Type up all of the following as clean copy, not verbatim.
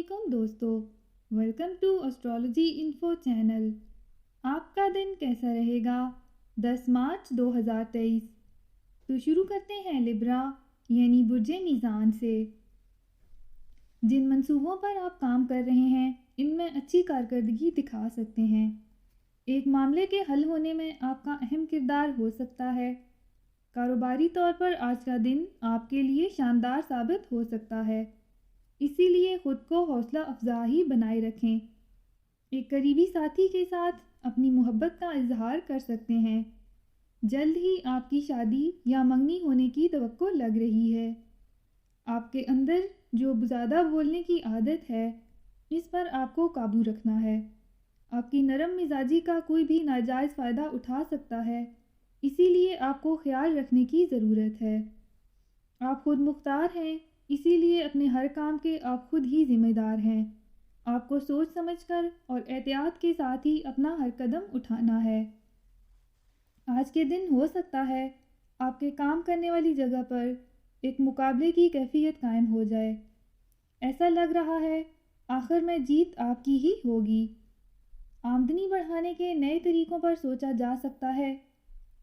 अस्सलामुअलैकुम दोस्तों, welcome to astrology info channel. आपका दिन कैसा रहेगा 10 मार्च 2023। तो शुरू करते हैं लिब्रा यानी बुर्जे मीज़ान से। जिन मंसूबों पर आप काम कर रहे हैं इनमें अच्छी कारकर्दगी दिखा सकते हैं। एक मामले के हल होने में आपका अहम किरदार हो सकता है। कारोबारी तौर पर आज का दिन आपके लिए शानदार साबित हो सकता है, इसीलिए खुद को हौसला अफजा ही बनाए रखें। एक करीबी साथी के साथ अपनी मोहब्बत का इजहार कर सकते हैं। जल्द ही आपकी शादी या मंगनी होने की तवक्को लग रही है। आपके अंदर जो ज़्यादा बोलने की आदत है, इस पर आपको काबू रखना है। आपकी नरम मिजाजी का कोई भी नाजायज़ फ़ायदा उठा सकता है, इसीलिए आपको ख्याल रखने की ज़रूरत है। आप खुद मुख्तार हैं, इसीलिए अपने हर काम के आप खुद ही ज़िम्मेदार हैं। आपको सोच समझकर और एहतियात के साथ ही अपना हर कदम उठाना है। आज के दिन हो सकता है आपके काम करने वाली जगह पर एक मुकाबले की कैफियत कायम हो जाए। ऐसा लग रहा है आखिर में जीत आपकी ही होगी। आमदनी बढ़ाने के नए तरीक़ों पर सोचा जा सकता है।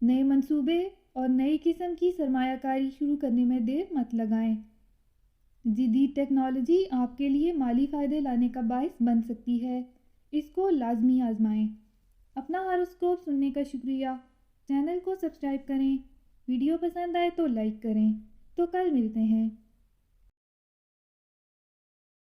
नए मंसूबे और नई किस्म की सरमायाकारी शुरू करने में देर मत लगाएं। जदीद टेक्नोलॉजी आपके लिए माली फ़ायदे लाने का बायस बन सकती है, इसको लाजमी आजमाएं। अपना हॉरोस्कोप सुनने का शुक्रिया। चैनल को सब्सक्राइब करें। वीडियो पसंद आए तो लाइक करें। तो कल मिलते हैं।